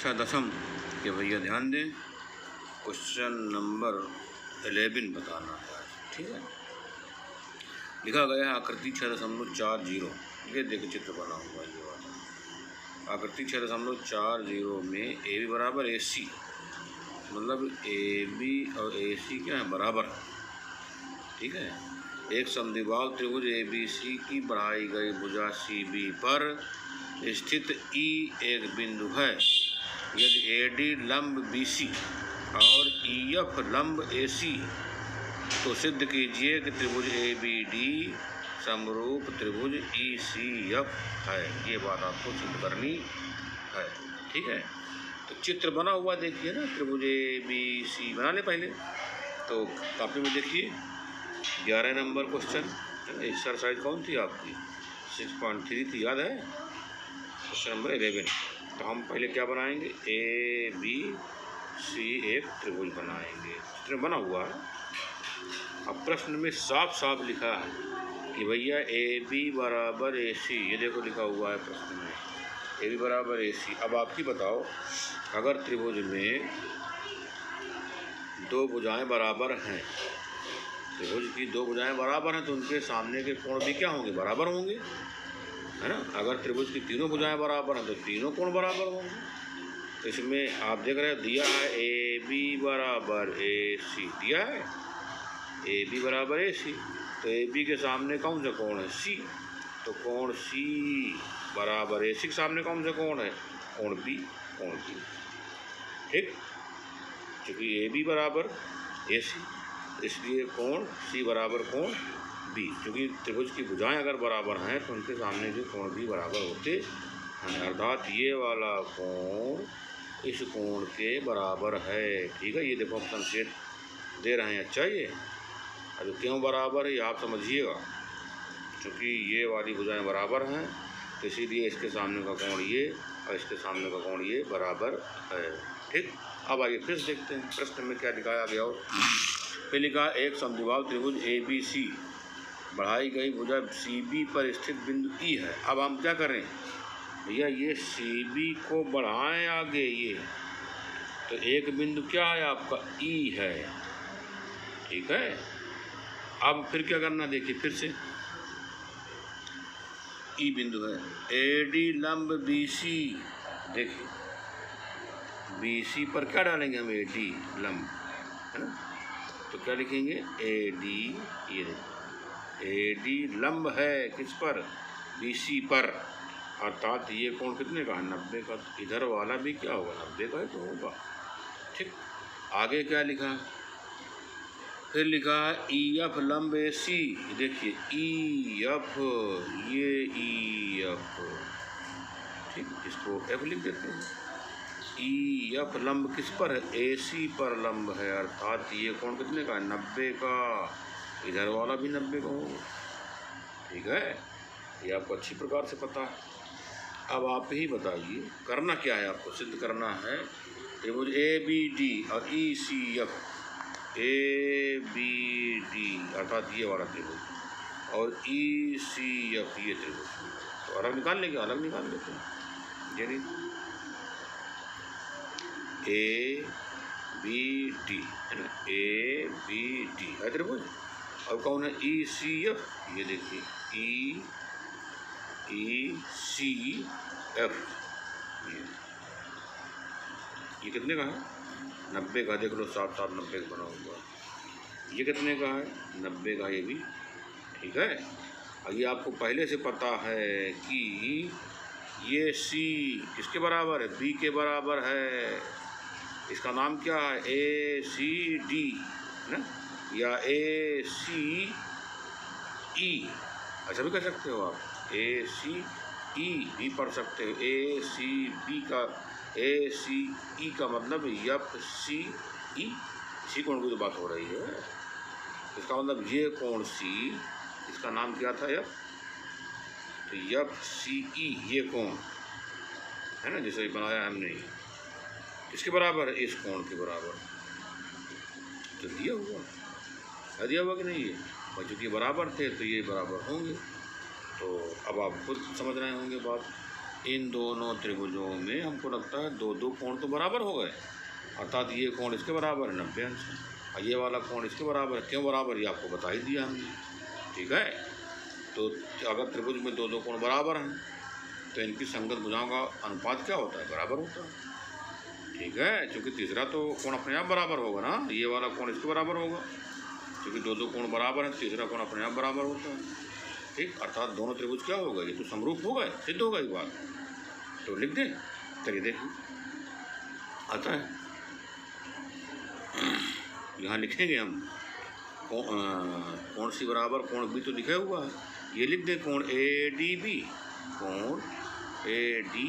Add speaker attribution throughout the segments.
Speaker 1: छठा दशम के भैया ध्यान दें, क्वेश्चन नंबर 11 बताना है। ठीक है, लिखा गया है आकृति 6.40। ये देखो चित्र बना हुआ है, ये वाला आकृति 6.40 में ए बी बराबर ए सी, मतलब ए बी और ए सी क्या है, बराबर। ठीक है, एक समद्विबाहु त्रिभुज ए बी सी की बढ़ाई गई भुजा सी बी पर स्थित ई एक बिंदु है। यदि ए डी लंब बी सी और ई एफ लंब ए सी, तो सिद्ध कीजिए कि त्रिभुज ए बी डी समरूप त्रिभुज ई सी एफ है। ये बात आपको सिद्ध करनी है। ठीक है, तो चित्र बना हुआ देखिए ना, त्रिभुज ए बी सी बना ले पहले। तो कॉपी में देखिए 11 नंबर क्वेश्चन, एक्सरसाइज कौन थी आपकी, 6.3 थी, याद है, क्वेश्चन नंबर 11। तो हम पहले क्या बनाएंगे, ए बी सी एक त्रिभुज बनाएंगे। चित्र बना हुआ है। अब प्रश्न में साफ साफ लिखा है कि भैया ए बी बराबर ए सी, ये देखो लिखा हुआ है प्रश्न में, ए बी बराबर ए सी। अब आप ही बताओ, अगर त्रिभुज में दो भुजाएं बराबर हैं, त्रिभुज की दो भुजाएं बराबर हैं, तो उनके सामने के कोण भी क्या होंगे, बराबर होंगे, है ना। अगर त्रिभुज की तीनों भुजाएं बराबर हैं तो तीनों कोण बराबर होंगे। तो इसमें आप देख रहे हैं दिया है ए बी बराबर ए सी, दिया है ए बी बराबर ए सी। तो ए बी के सामने कौन सा कोण है, सी, तो कोण सी बराबर ए सी के सामने कौन सा कोण है, कोण बी, कोण बी। ठीक, क्योंकि ए बी बराबर ए सी, इसलिए कोण सी बराबर कोण बी। क्योंकि त्रिभुज की भुजाएं अगर बराबर हैं तो उनके सामने के कोण भी बराबर होते हैं, अर्थात ये वाला कोण इस कोण के बराबर है। ठीक है, ये देखो हम संकेत दे रहे हैं। अच्छा, ये अब क्यों बराबर है ये आप समझिएगा, क्योंकि ये वाली भुजाएं बराबर हैं तो इसीलिए इसके सामने का कोण ये और इसके सामने का कोण ये बराबर है। ठीक, अब आइए फिर देखते हैं प्रश्न में क्या दिखाया गया हो। फिर लिखा, एक समद्विबाहु त्रिभुज ए बी सी बढ़ाई गई भुजा सी बी पर स्थित बिंदु ई है। अब हम क्या करें भैया, ये सी बी को बढ़ाएं आगे, ये तो एक बिंदु क्या है आपका, ई है। ठीक है, अब फिर क्या करना, देखिए फिर से ई बिंदु है, ए डी लंब बी सी, देखिए बी सी पर क्या डालेंगे हम, ए डी लंब, है ना। तो क्या लिखेंगे, ए डी, ये देखिए ए डी लंब है किस पर, बी सी पर, अर्थात ये कोण कितने का है, 90 का। इधर वाला भी क्या होगा, 90 का ही तो होगा। ठीक, आगे क्या लिखा, फिर लिखा ई एफ लंब ए सी, देखिए ई एफ, ये ई एफ, ठीक, इसको एफ लिख देते हैं। ई एफ लंब किस पर है, ए सी पर लंब है, अर्थात ये कोण कितने का है, 90 का। इधर वाला भी 90 का होगा। ठीक है, ये आपको अच्छी प्रकार से पता है। अब आप ही बताइए करना क्या है, आपको सिद्ध करना है त्रिभुज ए बी डी और E C F, A B D अर्थात ये वाला त्रिभुज और ई सी एफ ये त्रिभुज, तो अलग निकाल लेंगे, अलग निकाल लेते हैं। यानी ए बी डी है ना, ए बी डी है त्रिभुज। अब कौन है, ई सी एफ, ये देखिए ई सी एफ, ये कितने का है, 90 का। देख लो साफ साफ 90 का बना हुआ। ये कितने का है, 90 का ये भी। ठीक है, और ये आपको पहले से पता है कि ये सी किसके बराबर है, बी के बराबर है। इसका नाम क्या है, ए सी डी, है ना, या ए सी ई, ऐसा भी कह सकते हो आप, ए सी ई भी पढ़ सकते हो। ए सी बी का, ए सी ई का मतलब एफ सी ई, इसी कोण की तो बात हो रही है। इसका मतलब ये कोण सी, इसका नाम क्या था, एफ, तो एफ सी ई ये कोण है ना, जिसे बनाया हमने, किसके बराबर है, इस कोण के बराबर। तो दिया हुआ कि नहीं, ये और चूँकि बराबर थे तो ये बराबर होंगे। तो अब आप खुद समझ रहे होंगे बात। इन दोनों त्रिभुजों में हमको लगता है दो दो कोण तो बराबर हो गए, अर्थात ये कोण इसके बराबर है 90 अंश और ये वाला कोण इसके बराबर है। क्यों बराबर, ये आपको बता ही दिया हमने। ठीक है, तो अगर त्रिभुज में दो दो कोण बराबर हैं तो इनकी संगत भुजाओं का अनुपात क्या होता है, बराबर होता है। ठीक है, क्योंकि तीसरा तो कोण अपने आप बराबर होगा ना, ये वाला कोण इसके बराबर होगा, क्योंकि दो दो कोण बराबर हैं, तीसरा कोण अपने आप बराबर होता है। ठीक, अर्थात दोनों त्रिभुज क्या हो गए, ये तो समरूप हो गए, सिद्ध हो गई बात। तो लिख दें, चलिए देखिए आता है, यहाँ लिखेंगे हम कोण सी बराबर कोण बी तो लिखा हुआ है, ये लिख दें कोण ए डी बी, कोण ए डी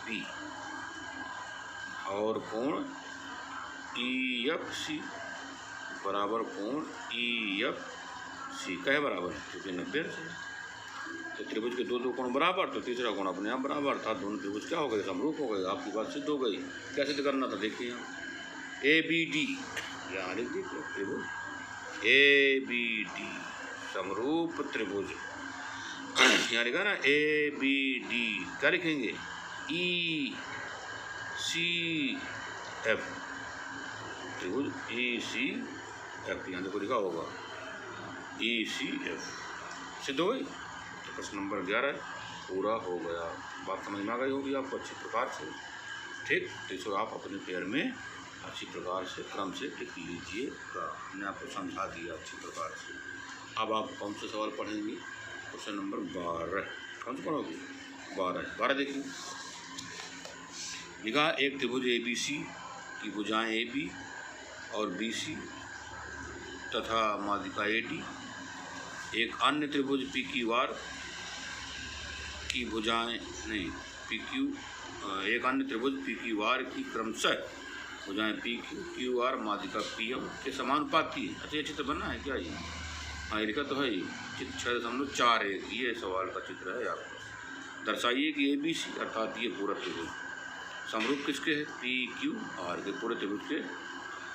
Speaker 1: बी और कोण ई एफ सी बराबर कोण ई एफ सी का है बराबर, क्योंकि 90 से। तो त्रिभुज के दो दो कोण बराबर तो तीसरा कोण अपने आप बराबर, अर्थात दोनों त्रिभुज क्या हो गए, समरूप हो गए। आपकी बात सिद्ध हो गई। क्या सिद्ध करना था, देखिए यहाँ ए बी डी, यहाँ लिख दीजिए त्रिभुज ए बी डी समरूप त्रिभुज, यहाँ लिखा ना ए बी डी, क्या लिखेंगे ई सी एफ, त्रिभुज ई सी एफ, यहाँ देखो लिखा होगा ई सी एफ, सिद्ध हो गई। तो प्रश्न नंबर 11 पूरा हो गया। बात समझ में आ गई होगी आपको अच्छी प्रकार से। ठीक, तो इसको आप अपने पेड़ में अच्छी प्रकार से क्रम से लिख लीजिएगा। मैंने आपको समझा दिया अच्छी प्रकार से। अब आप कौन से सवाल पढ़ेंगे, क्वेश्चन नंबर 12, कौन से पढ़ोगे, 12 देखिए। लिखा एक त्रिभुज ए बी सी की भुजाएं ए बी और बी सी तथा माध्यिका ए डी, एक अन्य त्रिभुज पी क्यू आर की भुजाएं नहीं पी क्यू, एक अन्य त्रिभुज पी क्यू आर की क्रमशः भुजाएं पी क्यू क्यू आर माध्यिका पी एम के समानुपाती है। अच्छा, ये चित्र बनना है क्या, ये हाँ ये लिखा तो है, ये चित्र 6.41, ये सवाल का चित्र है आपको। दर्शाइए कि ए बी सी अर्थात ये पूरा त्रिभुज समरूप किसके है, पी क्यू आर के पूरे त्रिभुज के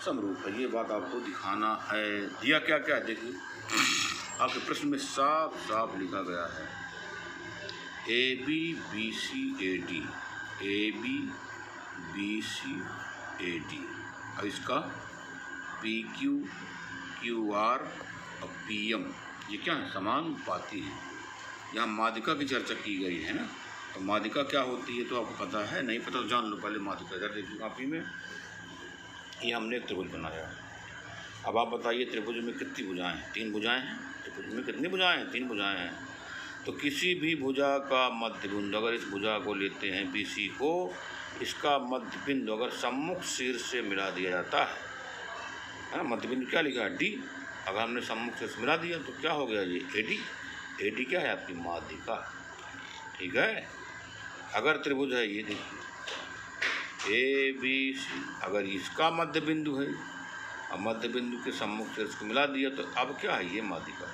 Speaker 1: समरूप है। ये बात आपको दिखाना है। दिया क्या क्या देखिए, आपके प्रश्न में साफ साफ लिखा गया है A B B C A D, A B B C A D, और इसका पी क्यू क्यू आर और पी एम ये क्या है, समानुपाती है। यहाँ माध्यिका की चर्चा की गई है ना, तो माध्यिका क्या होती है तो आपको पता है, नहीं पता तो जान लो पहले माध्यिका। इधर देखिए कॉपी में, ये हमने एक त्रिभुज बनाया। अब आप बताइए त्रिभुज में कितनी भुजाएं हैं, 3 भुजाएं हैं। त्रिभुज में कितनी भुजाएं हैं, 3 भुजाएं हैं। तो किसी भी भुजा का मध्य बिंदु, अगर इस भुजा को लेते हैं बी सी को, इसका मध्य बिंदु अगर सम्मुख शीर्ष से मिला दिया जाता है ना, मध्य बिंदु क्या लिखा है डी, अगर हमने सम्मुख शीर्ष मिला दिया तो क्या हो गया, ये ए डी। ए डी क्या है, आपकी माध्यिका। ठीक है, अगर त्रिभुज है ये देखिए ए बी सी, अगर इसका मध्य बिंदु है और मध्य बिंदु के सम्मुख शीर्ष को मिला दिया तो अब क्या है, ये माध्यिका।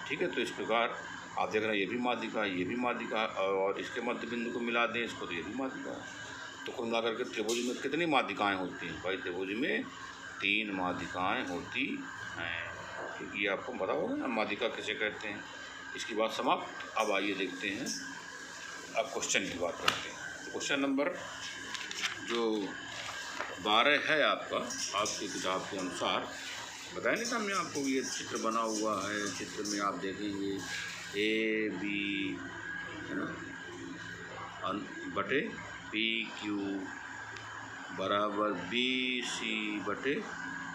Speaker 1: ठीक है, तो इस प्रकार आप देख रहे हैं ये भी माध्यिका, ये भी माध्यिका, और इसके मध्य बिंदु को मिला दें इसको तो ये भी माध्यिका है। तो कुल मिलाकर के त्रिभुज में कितनी माध्यिकाएँ होती हैं भाई, त्रिभुज में 3 माध्यिकाएँ होती हैं। क्योंकि ये आपको पता होगा ना माध्यिका किसे कहते हैं। इसकी बात समाप्त। अब आइए देखते हैं, अब क्वेश्चन की बात करते हैं। तो क्वेश्चन नंबर जो 12 है आपका, आपकी किताब के अनुसार बताया नहीं था हमने आपको, ये चित्र बना हुआ है। चित्र में आप देखेंगे ए बी है ना बटे पी क्यू बराबर बी सी बटे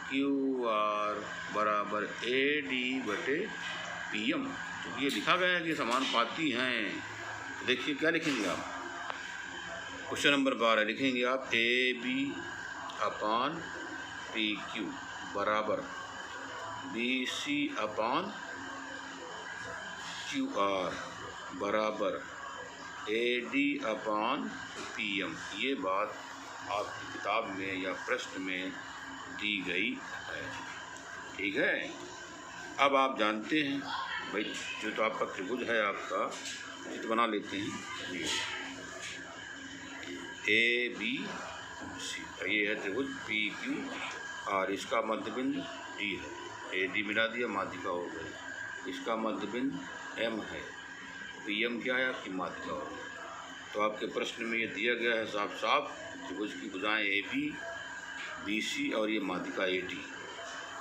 Speaker 1: क्यू आर बराबर ए डी बटे पी एम। तो ये लिखा गया है कि समानुपाती हैं। देखिए क्या लिखेंगे आप, क्वेश्चन नंबर 12 लिखेंगे आप A B upon P Q बराबर B C upon Q R बराबर A D upon P M. ये बात आपकी किताब में या प्रश्न में दी गई है। ठीक है, अब आप जानते हैं भाई, जो तो आपका त्रिभुज है आपका चित्र बना लेते हैं। ए बी सी, ये है त्रिभुज पी क्यू आर, इसका मध्य बिंदु डी है, ए डी मिला दिया माध्यिका हो गई। इसका मध्य बिंदु एम है, पी एम क्या है आपकी माध्यिका हो गई। तो आपके प्रश्न में ये दिया गया है साफ साफ, त्रिभुज की भुजाएं ए बी, बी सी और ये माध्यिका ए डी।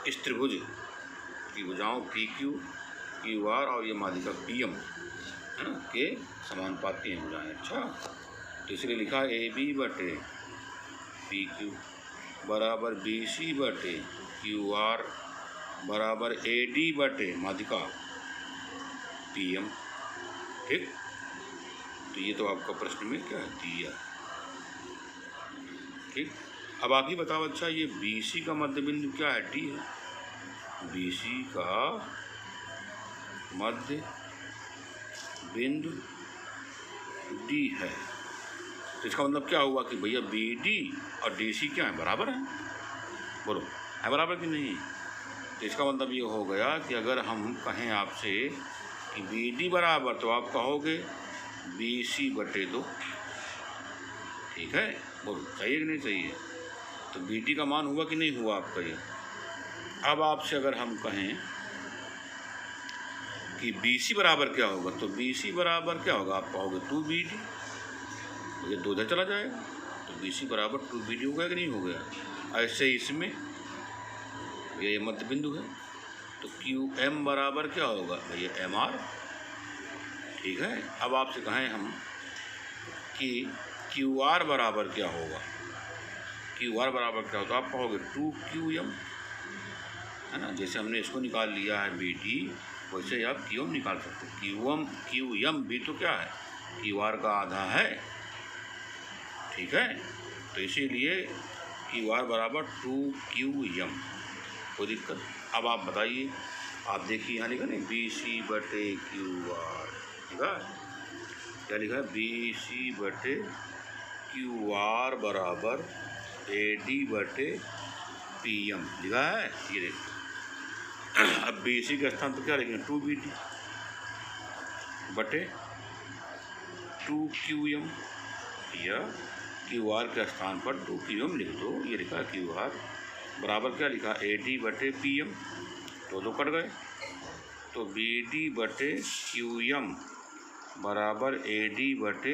Speaker 1: इस त्रिभुज की भुजाओं पी क्यू, क्यू आर और ये माध्यिका पी एम के समानुपाती हैं भुजाएं। अच्छा, तो इसलिए लिखा ए बी बटे पी क्यू बराबर बी सी बटे क्यू आर बराबर ए डी बटे माध्यिका पी एम। ठीक, तो ये तो आपका प्रश्न में क्या दिया। ठीक, अब आप ही बताओ, अच्छा ये बी सी का मध्य बिंदु क्या है? डी है। बी सी का मध्य बिंदु डी है, तो इसका मतलब क्या हुआ कि भैया बी डी और डी सी क्या है? बराबर है। बोलो, है बराबर कि नहीं? तो इसका मतलब ये हो गया कि अगर हम कहें आपसे कि बी डी बराबर, तो आप कहोगे बी सी बटे 2। ठीक है, बोलो चाहिए कि नहीं चाहिए? तो बी डी का मान हुआ कि नहीं हुआ आपका ये? अब आपसे अगर हम कहें कि बी सी बराबर क्या होगा, तो बी सी बराबर क्या होगा? आप कहोगे 2 बी डी, तो ये 2 इधर चला जाएगा, तो बी सी बराबर 2 बी डी हो गया कि नहीं हो गया? ऐसे इसमें ये मध्य बिंदु है, तो क्यू एम बराबर क्या होगा भैया? M R. ठीक है, अब आपसे कहें हम कि क्यू आर बराबर क्या होगा, क्यू आर बराबर क्या होगा, तो आप कहोगे 2 क्यू एम, है ना। जैसे हमने इसको निकाल लिया है बी डी, वैसे आप क्यू एम निकाल सकते हैं। क्यू एम भी तो क्या है? क्यू आर का आधा है। ठीक है, तो इसीलिए क्यू आर बराबर 2 क्यू एम, कोई दिक्कत? अब आप बताइए, आप देखिए यहाँ लिखा नहीं बी सी बटे क्यू आर, लिखा क्या लिखा है? बी सी बटे क्यू आर बराबर ए डी बटे पी एम लिखा है, ये देखिए। अब बी सी के स्थान पर क्या लिखेंगे? 2 बी डी बटे 2 क्यू एम, या क्यू आर के स्थान पर 2 क्यू एम लिख दो। ये लिखा क्यू आर बराबर क्या लिखा? ए डी बटे पी एम, दो कट गए, तो बी डी बटे क्यू एम बराबर ए डी बटे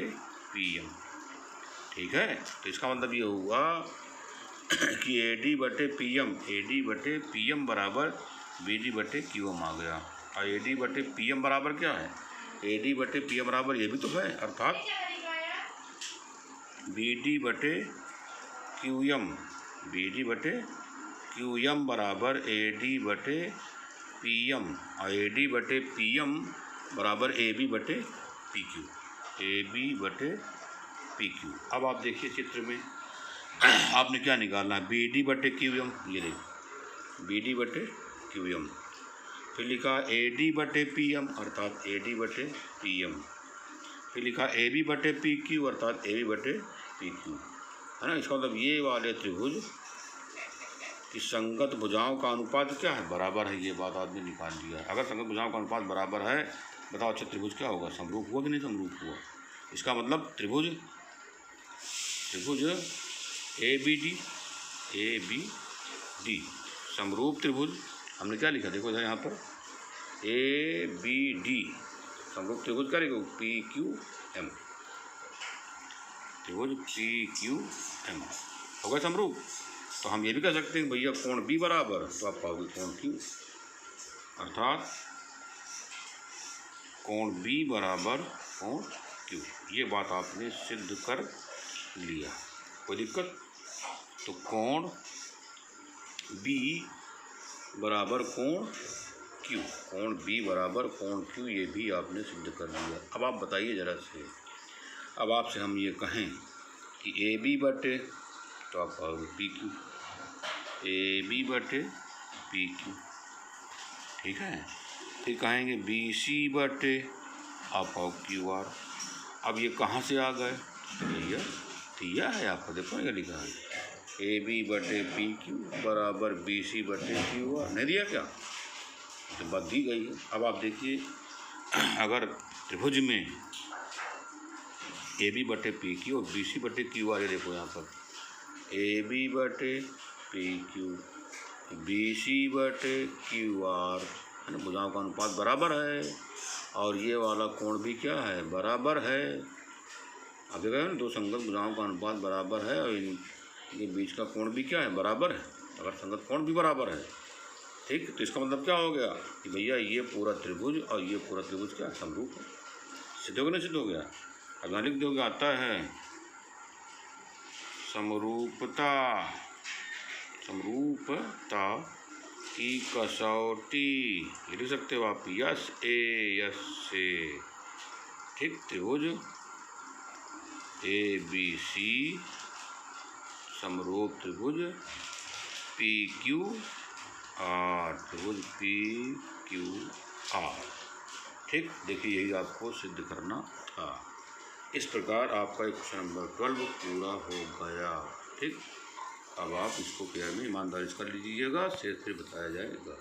Speaker 1: पी एम। ठीक है, तो इसका मतलब ये हुआ कि ए डी बटे पी एम बराबर बी डी बटे क्यू एम आ गया। और ए डी बटे पी एम बराबर क्या है? ए डी बटे पी एम बराबर ये भी तो है, अर्थात बी डी बटे क्यू एम, बी डी बटे क्यू एम बराबर ए डी बटे पी एम, और ए डी बटे पी एम बराबर ए बी बटे पी क्यू, ए बी बटे पी क्यू। अब आप देखिए चित्र में आपने क्या निकालना है? बी डी बटे क्यू एम, ये देखिए बी डी बटे क्यू एम, फिर लिखा ए डी बटे पी एम अर्थात ए डी बटे पी एम, फिर लिखा ए बी बटे पी क्यू अर्थात ए बी बटे पी क्यू, है ना। इसका मतलब ये वाले त्रिभुज कि संगत भुजाओं का अनुपात क्या है? बराबर है। ये बात आपने निकाल लिया है। अगर संगत भुजाओं का अनुपात बराबर है, बताओ अच्छा त्रिभुज क्या होगा? समरूप हुआ कि नहीं समरूप हुआ? इसका मतलब त्रिभुज ए बी डी समरूप त्रिभुज, हमने क्या लिखा? देखो यहाँ पर ए बी डी समरूप त्रिभुज क्या लिखो? पी क्यू एम, त्रिभुज पी क्यू एम हो गया समरूप। तो हम ये भी कह सकते हैं भैया कोण बी बराबर, तो आप पाओगे कोण क्यू, अर्थात कोण बी बराबर कोण क्यू। ये बात आपने सिद्ध कर लिया, कोई दिक्कत? तो कोण बी बराबर कोण क्यू, कोण बी बराबर कोण क्यू, ये भी आपने सिद्ध कर लिया। अब आप बताइए ज़रा से, अब आपसे हम ये कहें कि ए बी बटे, तो आप कहोगे पी क्यू, ए बी बटे पी क्यू। ठीक है, फिर कहेंगे बी सी बटे, आप कहो क्यू आर। अब ये कहाँ से आ गए? भैया दिया है आपको, देखो ये लिखा है ए बी बटे पी क्यू बराबर बी सी बटे क्यू आर, नहीं दिया क्या? तो बात दी गई है। अब आप देखिए, अगर त्रिभुज में ए बी बटे पी क्यू और बी सी बटे क्यू आर, ये देखो यहाँ पर ए बी बटे पी क्यू बी सी बटे क्यू आर, है ना। भुजाओं का अनुपात बराबर है, और ये वाला कोण भी क्या है? बराबर है। आप देखा है ना, दो संगत भुजाओं का अनुपात बराबर है और इनके बीच का कोण भी क्या है, बराबर है। अगर संगत कोण भी बराबर है, ठीक, तो इसका मतलब क्या हो गया कि भैया ये पूरा त्रिभुज और ये पूरा त्रिभुज क्या समरूप है। सिद्ध हो गया, सिद्ध हो गया। अब यहाँ लिख दोगे, आता है समरूपता, समरूपता की कसौटी, लिख सकते हो आप यस ए यस से, ठीक। त्रिभुज ए बी सी समरूप त्रिभुज पी क्यू आर, त्रिभुज पी क्यू आर, ठीक। देखिए यही आपको सिद्ध करना था। इस प्रकार आपका क्वेश्चन नंबर 12 पूरा हो गया, ठीक। अब आप इसको पेयर में ईमानदारी से कर लीजिएगा, शेष फिर बताया जाएगा।